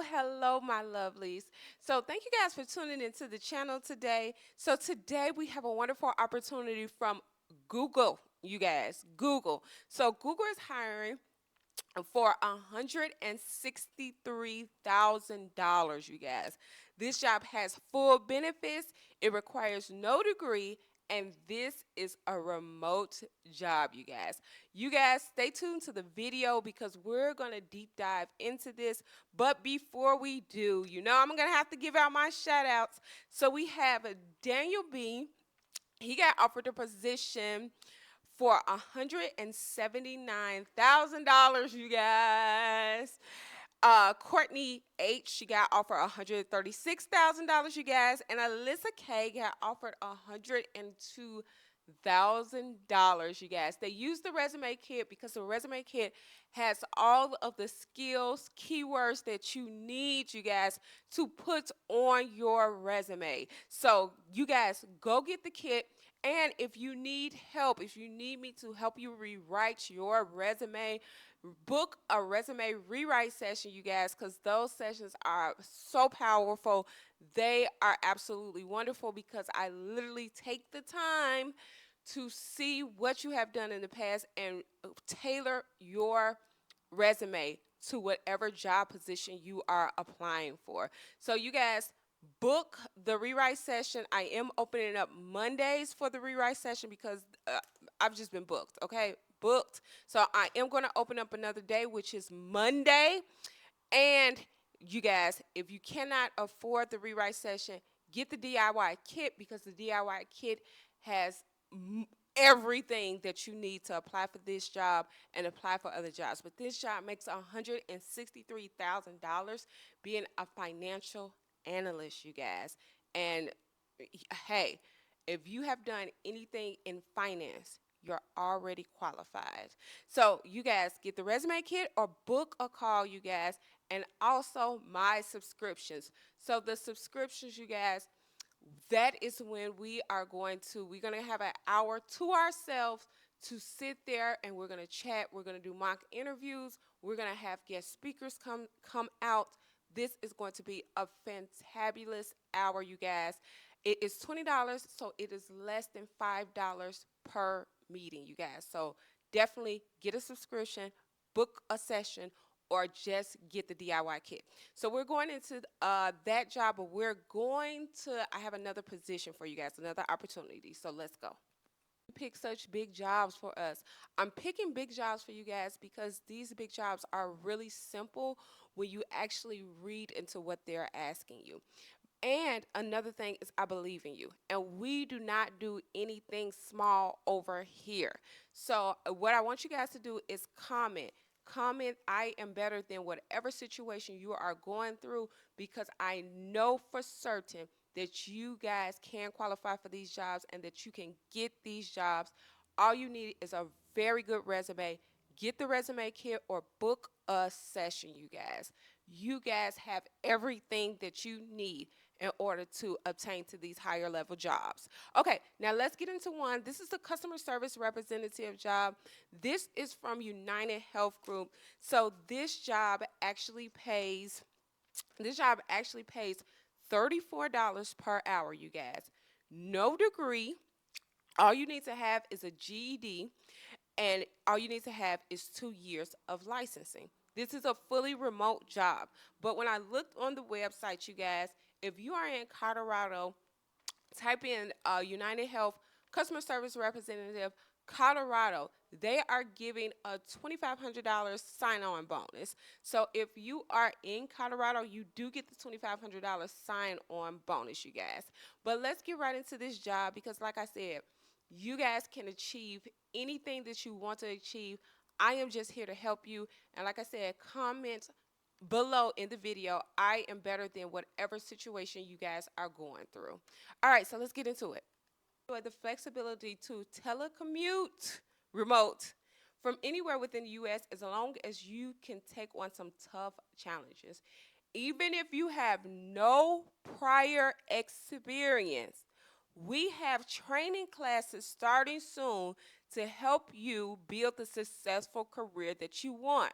Hello, my lovelies. So, thank you guys for tuning into the channel today. So, today we have a wonderful opportunity from Google, you guys. Google. So, Google is hiring for $163,000, you guys. This job has full benefits, it requires no degree, and this is a remote job, you guys. You guys stay tuned to the video because we're going to deep dive into this. But before we do, I'm going to have to give out my shout outs. So we have Daniel B. He got offered a position for $179,000, you guys. Courtney H, she got offered $136,000, you guys, and Alyssa K got offered $102,000, you guys. They used the resume kit because the resume kit has all of the skills, keywords that you need, you guys, to put on your resume. So you guys go get the kit. And if you need help, if you need me to help you rewrite your resume, book a resume rewrite session, you guys, because those sessions are so powerful. They are absolutely wonderful because I literally take the time to see what you have done in the past and tailor your resume to whatever job position you are applying for. So you guys book the rewrite session. I am opening up Mondays for the rewrite session because I've just been booked, okay? Booked. So I am going to open up another day, which is Monday. And you guys, if you cannot afford the rewrite session, get the DIY kit because the DIY kit has everything that you need to apply for this job and apply for other jobs. But this job makes $163,000 being a financial analyst, you guys. And hey, if you have done anything in finance, you're already qualified. So you guys get the resume kit or book a call, you guys, and also my subscriptions. So the subscriptions, you guys, that is when we're going to have an hour to ourselves to sit there and we're going to chat. We're going to do mock interviews. We're going to have guest speakers come out. This is going to be a fantabulous hour, you guys. It is $20, so it is less than $5 per meeting, you guys. So definitely get a subscription, book a session, or just get the DIY kit. So we're going into that job, but I have another position for you guys, another opportunity. So let's go. Pick such big jobs for us. I'm picking big jobs for you guys because these big jobs are really simple when you actually read into what they're asking you. And another thing is I believe in you. And we do not do anything small over here. So what I want you guys to do is comment. Comment, I am better than whatever situation you are going through because I know for certain that you guys can qualify for these jobs and that you can get these jobs. All you need is a very good resume. Get the resume kit or book a session, you guys. You guys have everything that you need in order to obtain to these higher level jobs. Okay, now let's get into one. This is the customer service representative job. This is from UnitedHealth Group. So this job actually pays $34 per hour, you guys. No degree. All you need to have is a GED, and all you need to have is 2 years of licensing. This is a fully remote job. But when I looked on the website, you guys, if you are in Colorado, type in United Health Customer Service Representative Colorado. They are giving a $2,500 sign-on bonus. So if you are in Colorado, you do get the $2,500 sign-on bonus, you guys. But let's get right into this job because, like I said, you guys can achieve anything that you want to achieve. I am just here to help you. And like I said, comment below in the video. I am better than whatever situation you guys are going through. All right, so let's get into it. The flexibility to telecommute remote from anywhere within the U.S. as long as you can take on some tough challenges. Even if you have no prior experience, we have training classes starting soon to help you build the successful career that you want.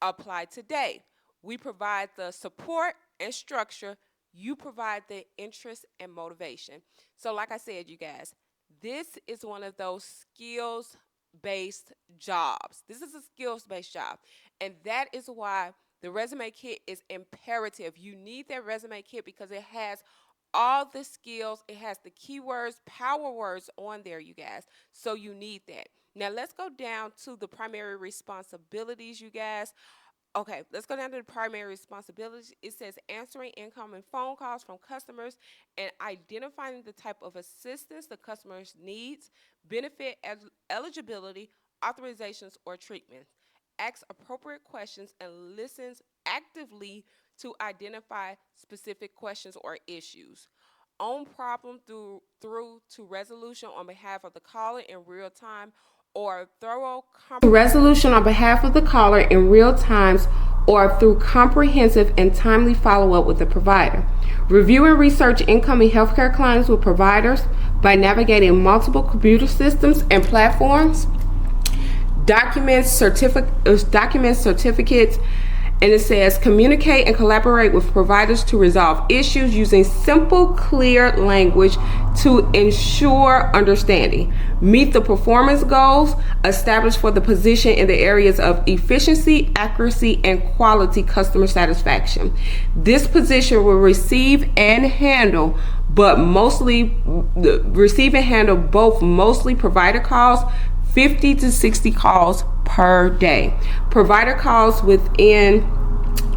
Apply today. We provide the support and structure. You provide the interest and motivation. So like I said, you guys, this is one of those skills-based jobs. This is a skills-based job. And that is why the resume kit is imperative. You need that resume kit because it has all the skills. It has the keywords, power words on there, you guys. So you need that. Now let's go down to the primary responsibilities, you guys. Okay, let's go down to the primary responsibilities. It says answering incoming phone calls from customers and identifying the type of assistance the customer's needs, benefit eligibility, authorizations, or treatments. Asks appropriate questions and listens actively to identify specific questions or issues. Own problem through to resolution on behalf of the caller in real time, or thorough resolution on behalf of the caller in real time, or through comprehensive and timely follow-up with the provider. Review and research incoming healthcare claims with providers by navigating multiple computer systems and platforms. Documents, certificates, and it says communicate and collaborate with providers to resolve issues using simple, clear language to ensure understanding. Meet the performance goals established for the position in the areas of efficiency, accuracy, and quality customer satisfaction. This position will receive and handle both mostly provider calls, 50 to 60 calls per day. Provider calls within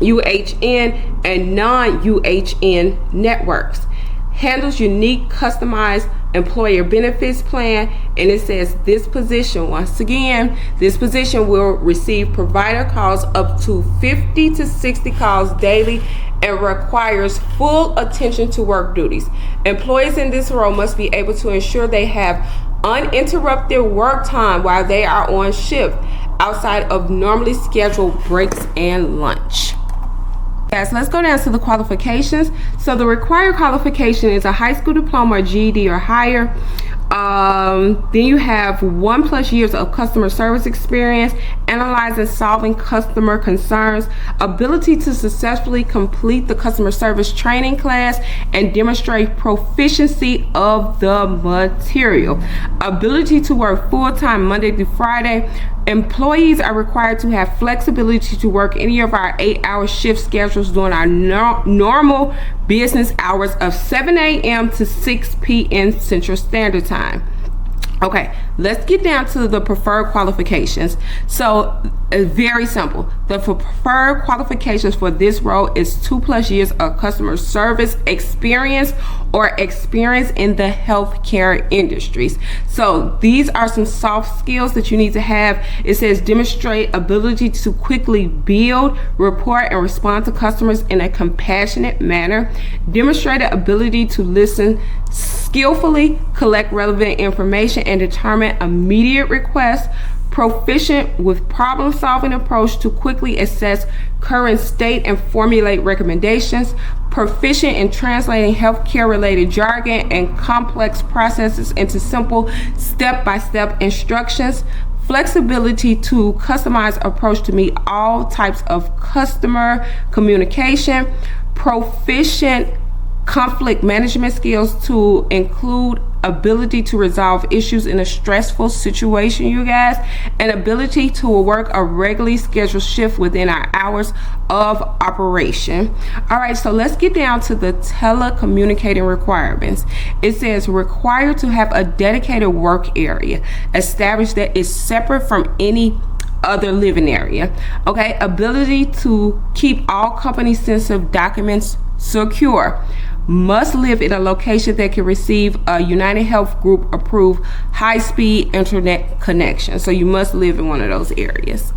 UHN and non-UHN networks. Handles unique customized employer benefits plan, and it says this position, once again, this position will receive provider calls up to 50 to 60 calls daily and requires full attention to work duties. Employees in this role must be able to ensure they have uninterrupted work time while they are on shift outside of normally scheduled breaks and lunch. Yes, let's go down to the qualifications. So the required qualification is a high school diploma or GED or higher. Then you have 1+ years of customer service experience, analyzing, solving customer concerns, ability to successfully complete the customer service training class and demonstrate proficiency of the material, ability to work full-time Monday through Friday. Employees are required to have flexibility to work any of our 8-hour shift schedules during our normal business hours of 7 a.m. to 6 p.m. Central Standard Time. Okay, let's get down to the preferred qualifications. So it's very simple. The preferred qualifications for this role is 2+ years of customer service experience or experience in the healthcare industries. So these are some soft skills that you need to have. It says demonstrate ability to quickly build, report, and respond to customers in a compassionate manner. Demonstrate the ability to listen skillfully, collect relevant information, and determine immediate requests. Proficient with problem-solving approach to quickly assess current state and formulate recommendations. Proficient in translating healthcare-related jargon and complex processes into simple step-by-step instructions. Flexibility to customize approach to meet all types of customer communication. Proficient conflict management skills to include ability to resolve issues in a stressful situation, you guys, and ability to work a regularly scheduled shift within our hours of operation. All right, so let's get down to the telecommunicating requirements. It says required to have a dedicated work area established that is separate from any other living area. Okay, ability to keep all company sensitive documents secure. Must live in a location that can receive a UnitedHealth Group approved high-speed internet connection. So you must live in one of those areas.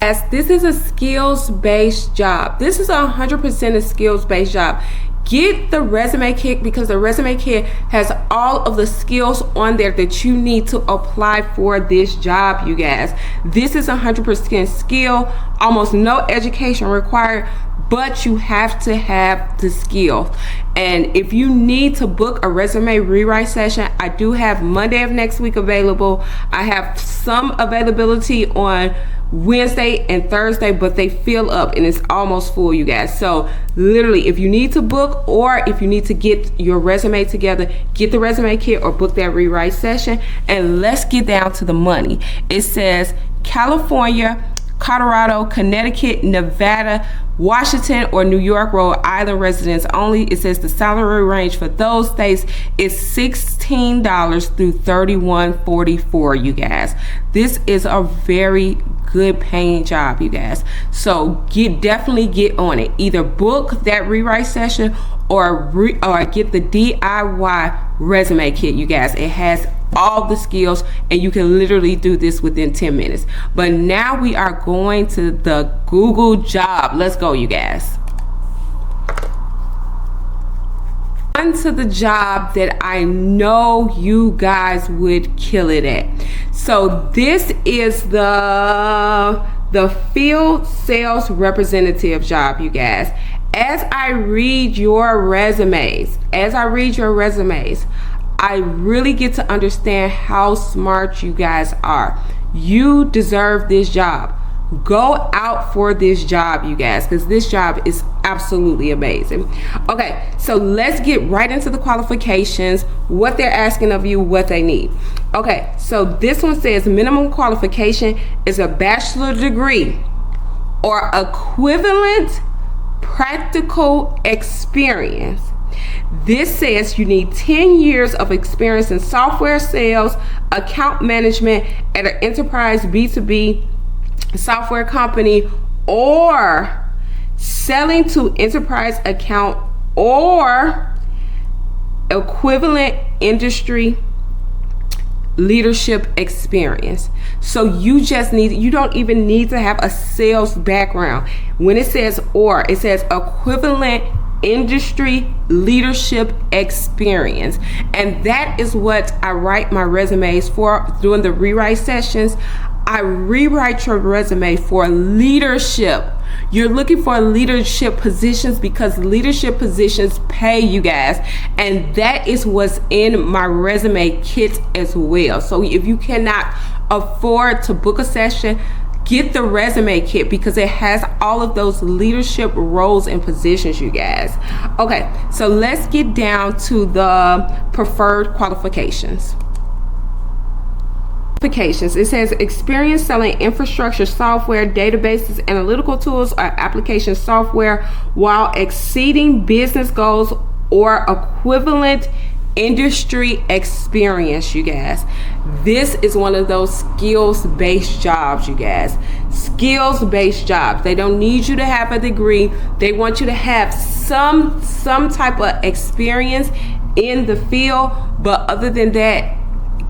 As this is a skills-based job. This is 100% a skills-based job. Get the resume kit because the resume kit has all of the skills on there that you need to apply for this job, you guys. This is 100% skill, almost no education required, but you have to have the skill. And if you need to book a resume rewrite session, I do have Monday of next week available. I have some availability on Wednesday and Thursday, but they fill up and it's almost full, you guys. So literally, if you need to book or if you need to get your resume together, get the resume kit or book that rewrite session. And let's get down to the money. It says California, Colorado, Connecticut, Nevada, Washington, or New York, Rhode Island residents only. It says the salary range for those states is $16 through $31.44, you guys. This is a very good paying job, you guys. So definitely get on it. Either book that rewrite session or get the DIY resume kit, you guys. It has all the skills and you can literally do this within 10 minutes. But now we are going to the Google job. Let's go, you guys. On to the job that I know you guys would kill it at. So this is the field sales representative job, you guys. As I read your resumes, I really get to understand how smart you guys are. You deserve this job. Go out for this job, you guys, because this job is absolutely amazing. Okay, so let's get right into the qualifications, what they're asking of you, what they need. Okay, so this one says minimum qualification is a bachelor's degree or equivalent practical experience. This says you need 10 years of experience in software sales, account management at an enterprise B2B software company, or selling to enterprise account or equivalent industry leadership experience. So you don't even need to have a sales background. When it says or, it says equivalent industry leadership experience. And that is what I write my resumes for during the rewrite sessions. I rewrite your resume for leadership. You're looking for leadership positions because leadership positions pay, you guys. And that is what's in my resume kit as well. So if you cannot afford to book a session, get the resume kit because it has all of those leadership roles and positions, you guys. Okay, so let's get down to the preferred qualifications. It says experience selling infrastructure software, databases, analytical tools, or application software while exceeding business goals or equivalent industry experience, you guys. This is one of those skills-based jobs, you guys. Skills-based jobs. They don't need you to have a degree. They want you to have some type of experience in the field, but other than that,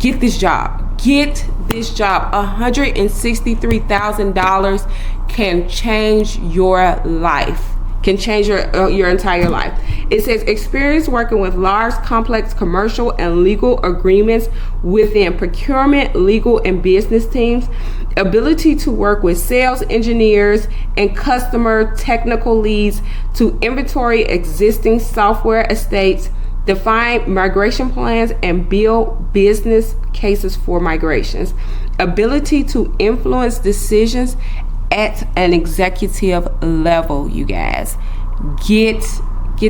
get this job. Get this job. $163,000 can change your life. Can change your entire life. It says experience working with large, complex commercial and legal agreements within procurement, legal, and business teams. Ability to work with sales engineers and customer technical leads to inventory existing software estates, define migration plans, and build business cases for migrations. Ability to influence decisions at an executive level, you guys. Get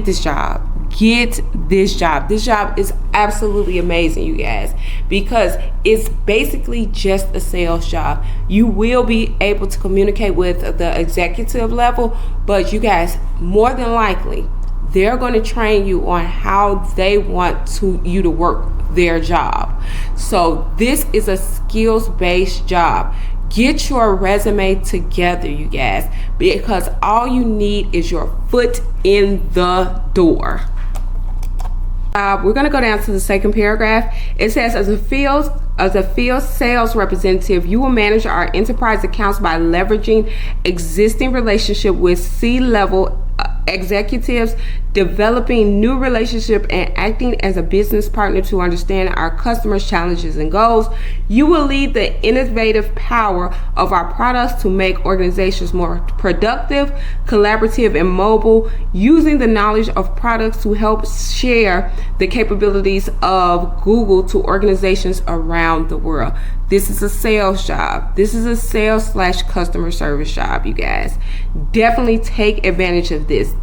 this job. Get this job. This job is absolutely amazing, you guys, because it's basically just a sales job. You will be able to communicate with the executive level, but you guys, more than likely, they're going to train you on how they want you to work their job. So this is a skills-based job. Get your resume together, you guys, because all you need is your foot in the door. We're going to go down to the second paragraph. It says, as a field sales representative, you will manage our enterprise accounts by leveraging existing relationship with C-level executives, developing new relationship, and acting as a business partner to understand our customers' challenges and goals. You will lead the innovative power of our products to make organizations more productive, collaborative, and mobile, using the knowledge of products to help share the capabilities of Google to organizations around the world. This is a sales job. This is a sales / customer service job, you guys. Definitely take advantage of this.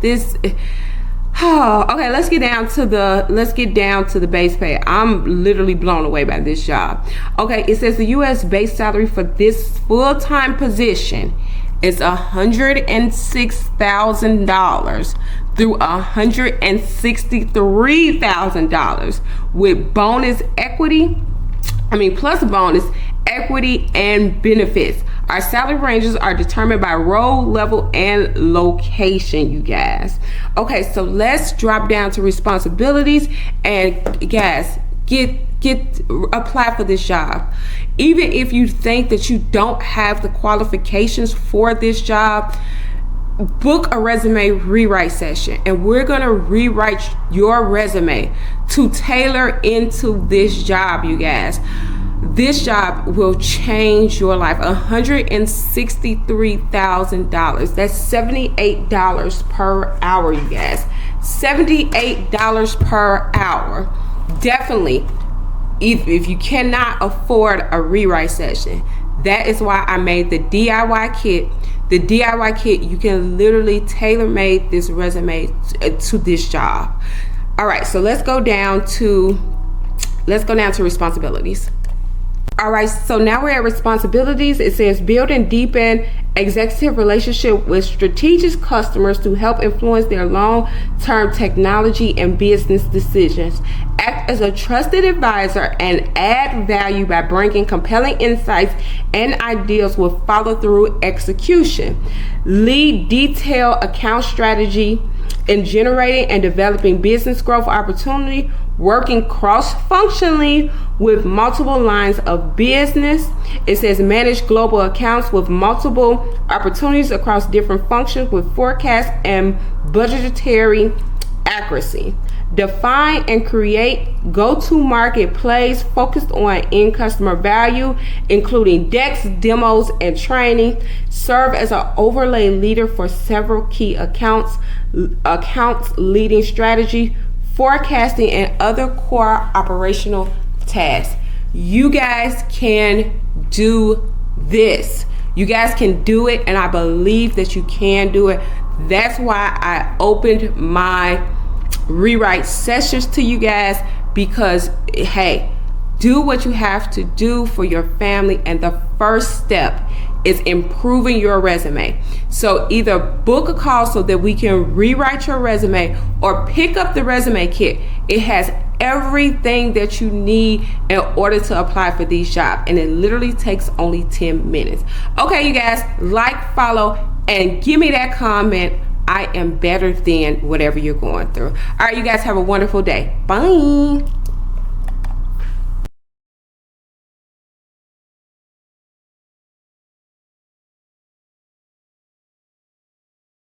Okay, let's get down to the base pay. I'm literally blown away by this job. Okay, it says the U.S. base salary for this full-time position is $106,000 through $163,000 with plus bonus, equity, and benefits. Our salary ranges are determined by role, level, and location, you guys. Okay, so let's drop down to responsibilities, and guys, apply for this job. Even if you think that you don't have the qualifications for this job, book a resume rewrite session, and we're gonna rewrite your resume to tailor into this job, you guys. This job will change your life. $163,000. That's $78 per hour, you guys. $78 per hour. Definitely, if you cannot afford a rewrite session, that is why I made the DIY kit. The DIY kit, you can literally tailor-made this resume to this job. All right, so let's go down to responsibilities. All right, so now we're at responsibilities. It says build and deepen executive relationship with strategic customers to help influence their long-term technology and business decisions. Act as a trusted advisor and add value by bringing compelling insights and ideas with follow-through execution. Lead detailed account strategy in generating and developing business growth opportunity, working cross-functionally with multiple lines of business. It says manage global accounts with multiple opportunities across different functions with forecast and budgetary accuracy. Define and create go-to-market plays focused on end customer value, including decks, demos, and training. Serve as an overlay leader for several key accounts leading strategy, forecasting, and other core operational tasks. You guys can do this. You guys can do it, and I believe that you can do it. That's why I opened my rewrite sessions to you guys, because hey, do what you have to do for your family, and the first step is improving your resume. So either book a call so that we can rewrite your resume, or pick up the resume kit. It has everything that you need in order to apply for these jobs, and it literally takes only 10 minutes. Okay, you guys, like, follow, and give me that comment. I am better than whatever you're going through. All right, you guys have a wonderful day. Bye.